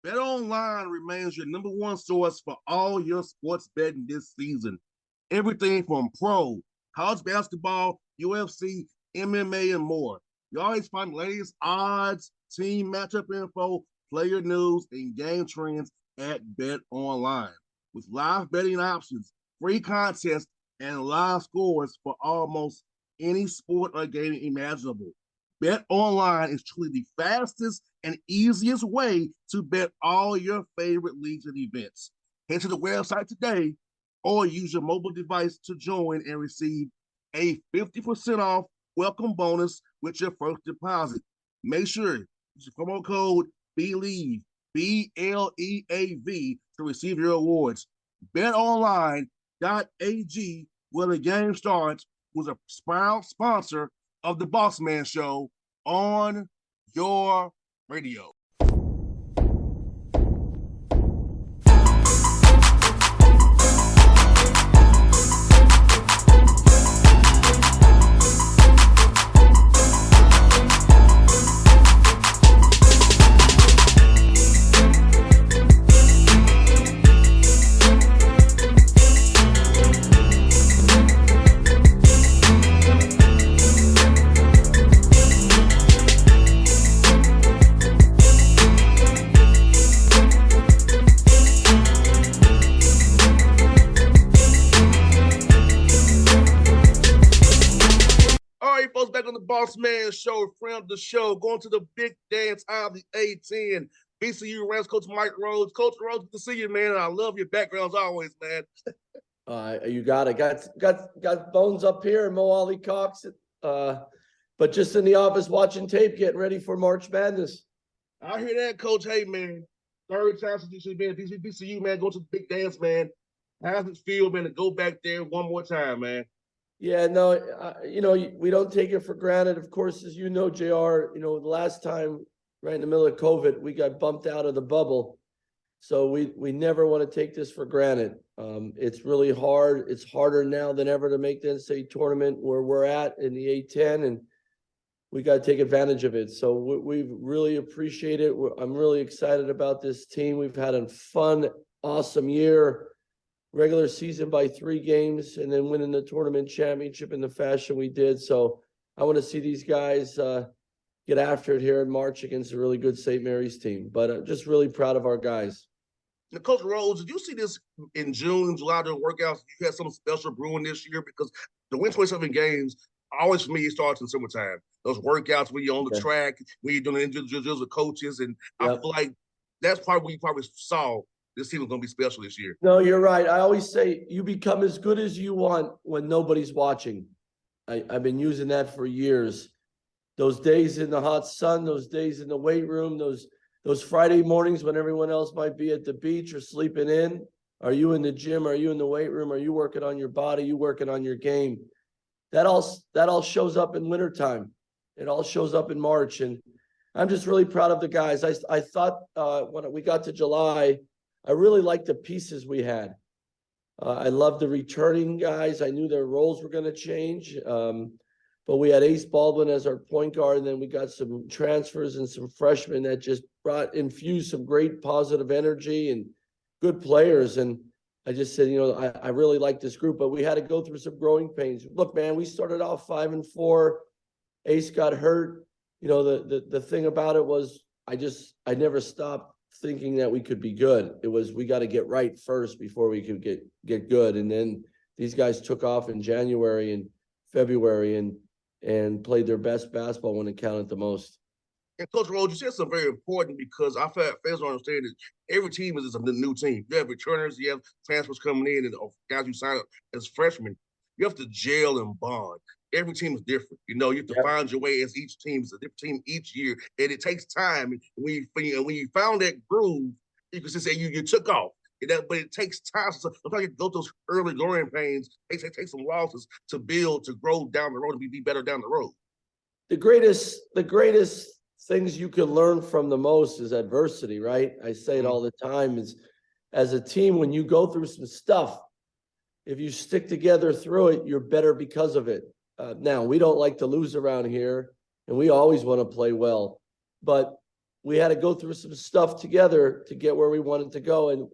BetOnline remains your number one source for all your sports betting this season. Everything from pro, college basketball, UFC, MMA, and more. You always find the latest odds, team matchup info, player news, and game trends at BetOnline. With live betting options, free contests, and live scores for almost any sport or game imaginable. BetOnline is truly the fastest and easiest way to bet all your favorite leagues and events. Head to the website today or use your mobile device to join and receive a 50% off welcome bonus with your first deposit. Make sure you use the promo code BLEAV, BLEAV, to receive your awards. BetOnline.ag, where the game starts, was a proud sponsor of the Bossman Show on your radio. Folks, back on the Bossman Show, friend of the show, going to the big dance out of the A10. VCU Rams coach Mike Rhoades. Coach Rhoades, good to see you, man. I love your backgrounds always, man. You got it. Got bones up here, Mo Ali Cox. But just in the office watching tape, getting ready for March Madness. I hear that, Coach. Hey, man, third time since you've been at VCU, man, going to the big dance, man. How does it feel, man, to go back there one more time, man? Yeah, no, we don't take it for granted. Of course, as you know, JR, the last time right in the middle of COVID, we got bumped out of the bubble. So we never want to take this for granted. It's really hard. It's harder now than ever to make the NCAA tournament where we're at in the A10, and we got to take advantage of it. So we really appreciate it. I'm really excited about this team. We've had a fun, awesome year. Regular season by 3 games and then winning the tournament championship in the fashion we did. So I want to see these guys get after it here in March against a really good St. Mary's team. But I'm just really proud of our guys. Now, Coach Rhoades, did you see this in June, July, during workouts? You had something special brewing this year because the win 27 games, always for me, it starts in summertime. Those workouts when you're on the track, when you're doing individuals with coaches. And I feel like that's part where you probably saw this team is going to be special this year. No, you're right. I always say you become as good as you want when nobody's watching. I've been using that for years. Those days in the hot sun, those days in the weight room, those Friday mornings when everyone else might be at the beach or sleeping in. Are you in the gym? Are you in the weight room? Are you working on your body? Are you working on your game? That all shows up in wintertime. It all shows up in March. And I'm just really proud of the guys. I thought when we got to July, I really liked the pieces we had. I loved the returning guys. I knew their roles were going to change. But we had Ace Baldwin as our point guard, and then we got some transfers and some freshmen that just infused some great positive energy and good players. And I just said, I really like this group, but we had to go through some growing pains. Look, man, we started off 5-4. Ace got hurt. The thing about it was I never stopped thinking that we could be good. It was, we got to get right first before we could get good. And then these guys took off in January and February and played their best basketball when it counted the most. And Coach Rhoades, you said something very important because I fans don't understand that every team is a new team. You have returners, you have transfers coming in, and guys you sign up as freshmen. You have to gel and bond. Every team is different. You have to find your way as each team is a different team each year. And it takes time. And when you found that groove, you can just say you took off. But it takes time. So sometimes you go through those early growing pains. It takes some losses to build, to grow down the road, to be better down the road. The greatest things you can learn from the most is adversity, right? I say it all the time, is as a team, when you go through some stuff, if you stick together through it, you're better because of it. Now, we don't like to lose around here, and we always want to play well. But we had to go through some stuff together to get where we wanted to go, and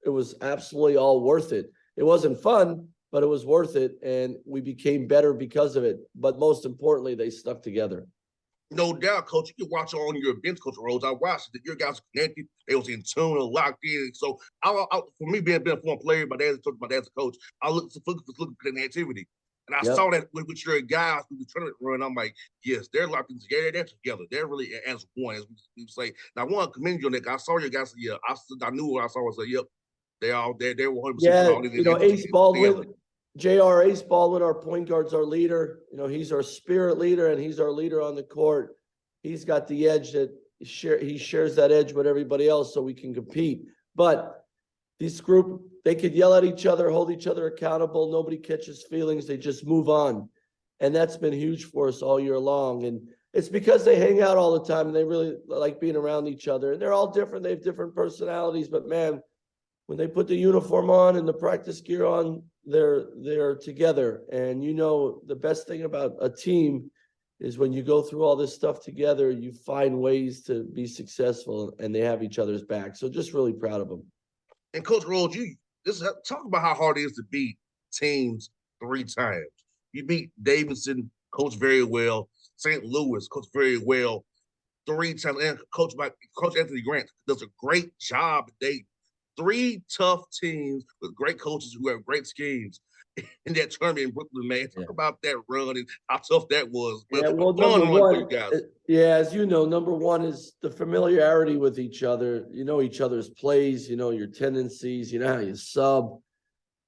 it was absolutely all worth it. It wasn't fun, but it was worth it, and we became better because of it. But most importantly, they stuck together. No doubt, Coach. You can watch on your bench, Coach Rhoades. I watched it. Your guys connected. They was in tune and locked in. So, for me being a former player, my dad's a coach. I look for connectivity. And I saw that with your guys through the tournament run. I'm like, yes, they're locked in together. They're together. They're really as one, as we say. Now, I want to commend you on that. I saw your guys. Yeah, I knew what I saw. I said, yep, they're 100% Yeah, all in. Ace Baldwin, JR Ace Baldwin, our point guard's our leader. He's our spirit leader, and he's our leader on the court. He's got the edge that he shares that edge with everybody else, so we can compete. But this group, they could yell at each other, hold each other accountable. Nobody catches feelings. They just move on. And that's been huge for us all year long. And it's because they hang out all the time and they really like being around each other. And they're all different. They have different personalities. But man, when they put the uniform on and the practice gear on, they're together. And the best thing about a team is when you go through all this stuff together, you find ways to be successful, and they have each other's back. So just really proud of them. And Coach Rhoades, talk about how hard it is to beat teams 3 times. You beat Davidson, coach very well. St. Louis, coach very well 3 times. And Coach Anthony Grant does a great job. 3 tough teams with great coaches who have great schemes in that tournament in Brooklyn, man. Talk about that run and how tough that was. Yeah, well, fun run for you guys. As you know, number one is the familiarity with each other. You know each other's plays, your tendencies, how you sub.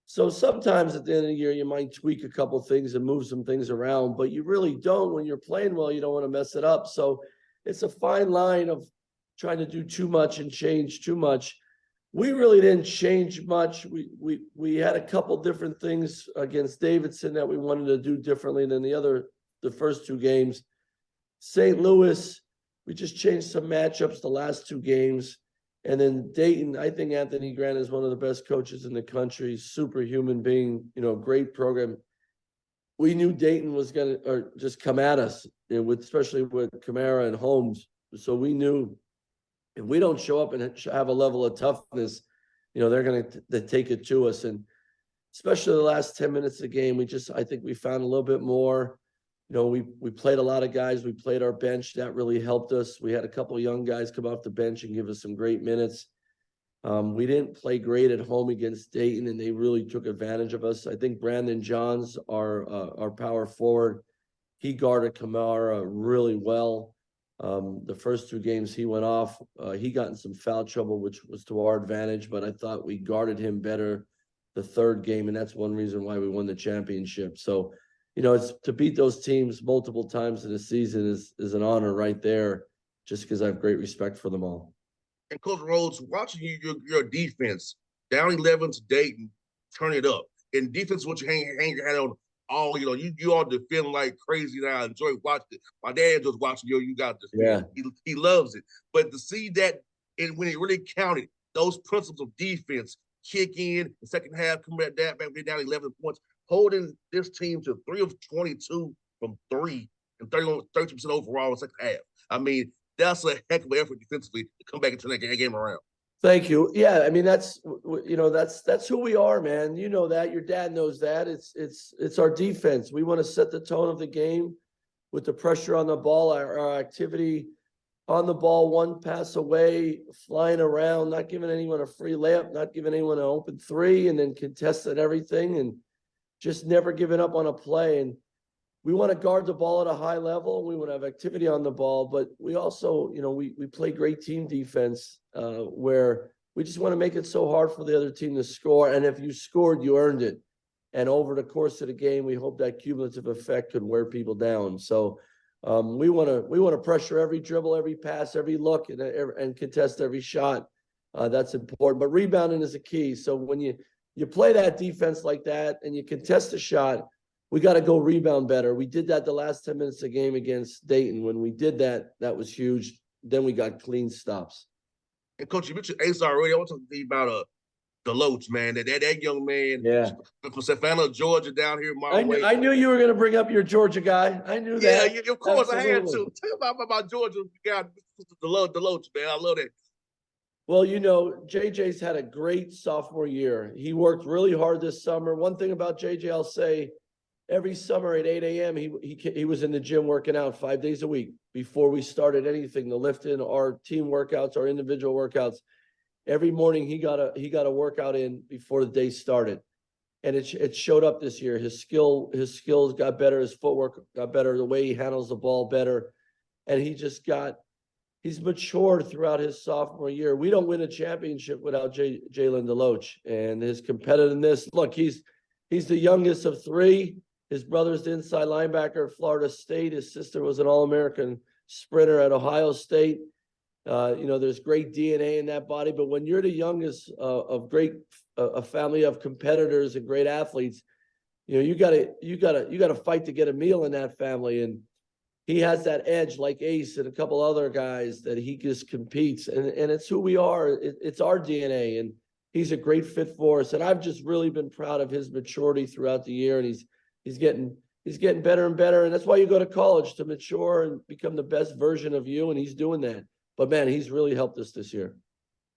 So sometimes at the end of the year, you might tweak a couple things and move some things around, but you really don't. When you're playing well, you don't want to mess it up. So it's a fine line of trying to do too much and change too much. We really didn't change much. We had a couple different things against Davidson that we wanted to do differently than the first 2 games. St. Louis, we just changed some matchups the last 2 games. And then Dayton, I think Anthony Grant is one of the best coaches in the country, superhuman being, great program. We knew Dayton was going to just come at us, especially with Kamara and Holmes. So we knew if we don't show up and have a level of toughness, they're going to take it to us. And especially the last 10 minutes of the game, I think we found a little bit more. We played a lot of guys. We played our bench. That really helped us. We had a couple of young guys come off the bench and give us some great minutes. We didn't play great at home against Dayton, and they really took advantage of us. I think Brandon Johns, our power forward, he guarded Kamara really well. The first 2 games he went off, he got in some foul trouble, which was to our advantage, but I thought we guarded him better the 3rd game, and that's one reason why we won the championship. So, it's to beat those teams multiple times in a season is an honor right there, just because I have great respect for them all. And Coach Rhoades, watching your defense, down 11 to Dayton, turn it up. And defense, what you hang your hat on all, you all defend like crazy. And I enjoy watching it. My dad just watching you got to defend. Yeah. He loves it. But to see that, and when it really counted, those principles of defense kick in the second half, come back down 11 points, holding this team to 3 of 22 from 3 and 30% overall in the second half. I mean, that's a heck of an effort defensively to come back and turn that game around. Thank you. Yeah, I mean that's who we are, man. You know that. Your dad knows that. It's our defense. We want to set the tone of the game with the pressure on the ball, our activity on the ball, 1 pass away, flying around, not giving anyone a free layup, not giving anyone an open 3, and then contesting everything and just never giving up on a play. And we want to guard the ball at a high level. We want to have activity on the ball, but we also, we play great team defense where we just want to make it so hard for the other team to score. And if you scored, you earned it. And over the course of the game, we hope that cumulative effect could wear people down. So we want to pressure every dribble, every pass, every look, and contest every shot. That's important. But rebounding is a key. So when you play that defense like that and you contest a shot, we got to go rebound better. We did that the last 10 minutes of the game against Dayton. When we did that, that was huge. Then we got clean stops. And Coach, you mentioned Ace already. I want to talk to you about Deloach, man. That young man from Savannah, Georgia, down here my way. I knew you were going to bring up your Georgia guy. I knew that. Yeah, of course. Absolutely. I had to. Tell you about Georgia guy, Deloach, man. I love that. Well, JJ's had a great sophomore year. He worked really hard this summer. One thing about JJ, I'll say, every summer at 8 a.m., he was in the gym working out 5 days a week before we started anything, the lifting, our team workouts, our individual workouts. Every morning he got a workout in before the day started. And it showed up this year. His skills got better, his footwork got better, the way he handles the ball better. And he's matured throughout his sophomore year. We don't win a championship without Jalen Deloach and his competitiveness. Look, he's the youngest of three. His brother's the inside linebacker at Florida State. His sister was an All-American sprinter at Ohio State. There's great DNA in that body, but when you're the youngest of a family of competitors and great athletes, you gotta fight to get a meal in that family. And he has that edge like Ace and a couple other guys that he just competes, and it's who we are. It's our DNA, and he's a great fit for us. And I've just really been proud of his maturity throughout the year, and he's getting better and better. And that's why you go to college, to mature and become the best version of you, and he's doing that. But man, he's really helped us this year.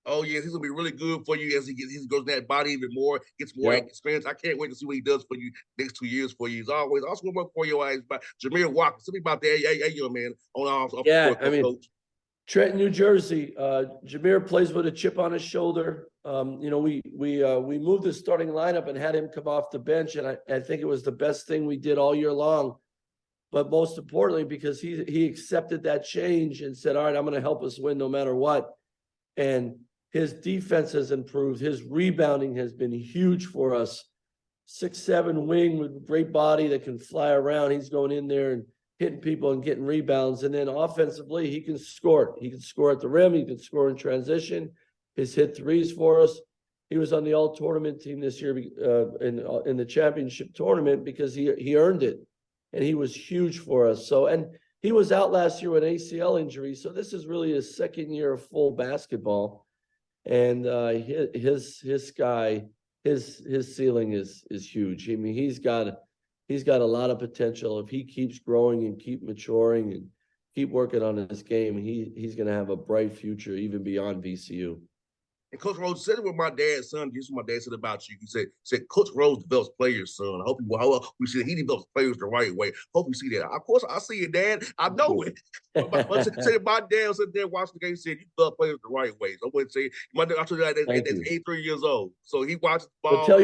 Oh yes, he's gonna be really good for you as he goes in that body even more, gets more experience. I can't wait to see what he does for you next 2 years for you. As always, also one more for your eyes about Jameer Walker. Tell me about that, young man on off coach. Trenton, New Jersey. Jameer plays with a chip on his shoulder. We moved the starting lineup and had him come off the bench, and I think it was the best thing we did all year long. But most importantly, because he accepted that change and said, all right, I'm going to help us win no matter what. And his defense has improved. His rebounding has been huge for us. 6'7" wing with great body that can fly around. He's going in there and hitting people and getting rebounds. And then offensively, he can score. He can score at the rim. He can score in transition. His hit threes for us. He was on the all-tournament team this year in the championship tournament because he earned it. And he was huge for us. And he was out last year with an ACL injury. So this is really his second year of full basketball. And his ceiling is huge. I mean, he's got a lot of potential. If he keeps growing and keep maturing and keep working on his game, he's going to have a bright future even beyond VCU. And Coach Rhoades said it with my dad's son. This is what my dad said about you. He said Coach Rhoades develops players, son. I hope we see he develops players the right way. Hope we see that. Of course, I see it, Dad. I know it. But my dad sitting there watching the game said you develop players the right way. So I wouldn't say my dad. I told you that that's 83 years old. So he watches the ball. Well, tell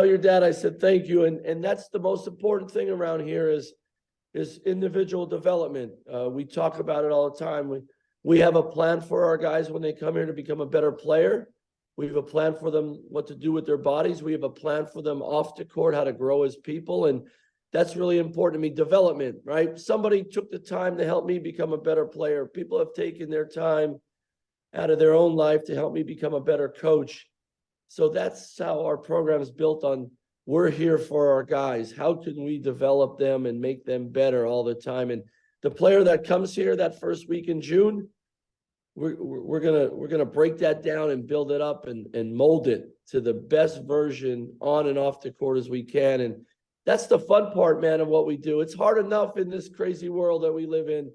your dad I said thank you. And that's the most important thing around here is individual development. We talk about it all the time. We have a plan for our guys when they come here to become a better player. We have a plan for them what to do with their bodies. We have a plan for them off the court, how to grow as people. And that's really important to me. Development, right? Somebody took the time to help me become a better player. People have taken their time out of their own life to help me become a better coach. So that's how our program is built on. We're here for our guys. How can we develop them and make them better all the time? And the player that comes here that first week in June, we're gonna break that down and build it up and mold it to the best version on and off the court as we can. And that's the fun part, man, of what we do. It's hard enough in this crazy world that we live in,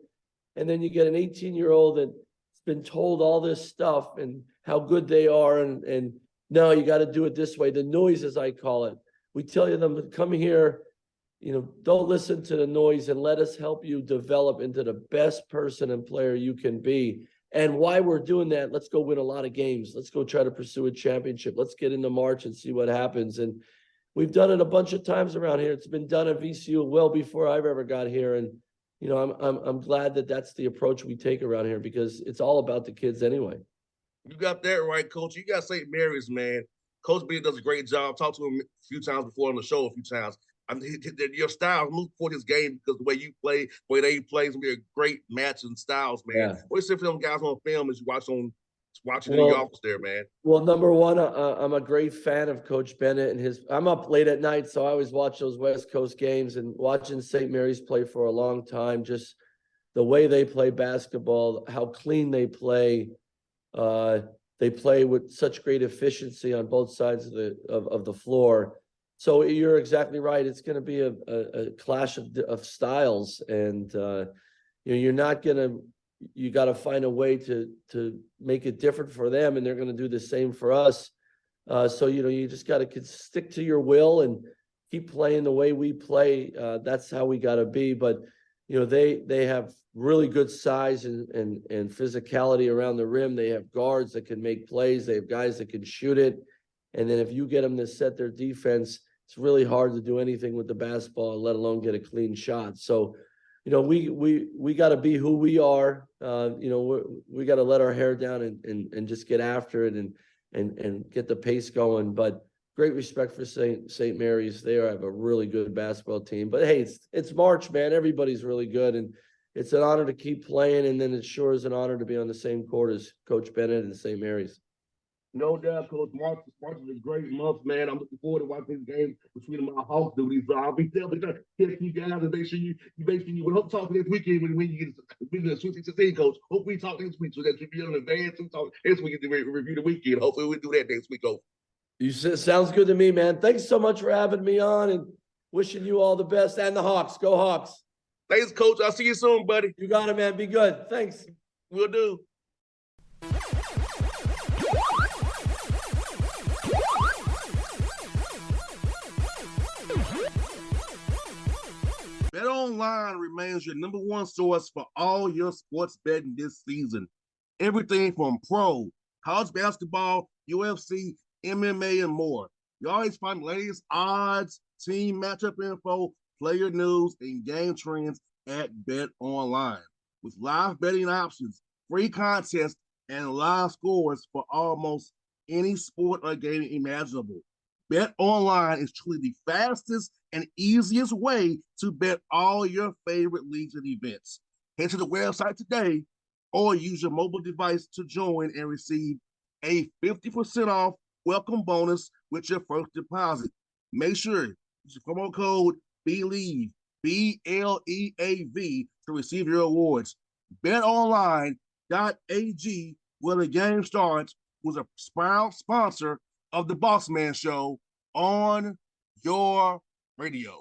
and then you get an 18-year-old that's been told all this stuff and how good they are, and no, you got to do it this way. The noise, as I call it. We tell them to come here. Don't listen to the noise and let us help you develop into the best person and player you can be. And why we're doing that, let's go win a lot of games. Let's go try to pursue a championship. Let's get into March and see what happens. And we've done it a bunch of times around here. It's been done at VCU well before I've ever got here. And, I'm glad that that's the approach we take around here because it's all about the kids anyway. You got that right, Coach. You got St. Mary's, man. Coach B does a great job. Talked to him a few times before on the show a few times. Your style, move for this game because the way you play, the way they play, is gonna be a great match in styles, man. Yeah. What do you say for them guys on film as you watching in the office there, man? Well, number one, I'm a great fan of Coach Bennett and I'm up late at night, so I always watch those West Coast games and watching St. Mary's play for a long time. Just the way they play basketball, how clean they play. They play with such great efficiency on both sides of the floor. So you're exactly right. It's going to be a clash of styles, and you're not going to you got to find a way to make it different for them, and they're going to do the same for us. So you just got to stick to your will and keep playing the way we play. That's how we got to be. But they have really good size and physicality around the rim. They have guards that can make plays. They have guys that can shoot it. And then if you get them to set their defense, it's really hard to do anything with the basketball, let alone get a clean shot. So, we got to be who we are. We got to let our hair down and just get after it and get the pace going. But great respect for St. Mary's. They have a really good basketball team. But hey, it's March, man. Everybody's really good, and it's an honor to keep playing. And then it sure is an honor to be on the same court as Coach Bennett and St. Mary's. No doubt, Coach. March is a great month, man. I'm looking forward to watching this game between my Hawks duties. So I'll be definitely trying to catch you guys and make sure we hope to talk this weekend when you get the Sweet 16, Coach. Hope we talk next week so that you be on advance and talk next week and review the weekend. Hopefully we'll do that next week, Coach. Sounds good to me, man. Thanks so much for having me on and wishing you all the best. And the Hawks. Go Hawks. Thanks, Coach. I'll see you soon, buddy. You got it, man. Be good. Thanks. Will do. BetOnline remains your number one source for all your sports betting this season. Everything from pro, college basketball, UFC, MMA, and more. You always find the latest odds, team matchup info, player news, and game trends at BetOnline. With live betting options, free contests, and live scores for almost any sport or game imaginable. BetOnline is truly the fastest and easiest way to bet all your favorite leagues and events. Head to the website today or use your mobile device to join and receive a 50% off welcome bonus with your first deposit. Make sure you use the promo code BELIEVE, BLEAV, to receive your awards. BetOnline.ag, where the game starts, was a proud sponsor of the Bossman Show on your radio.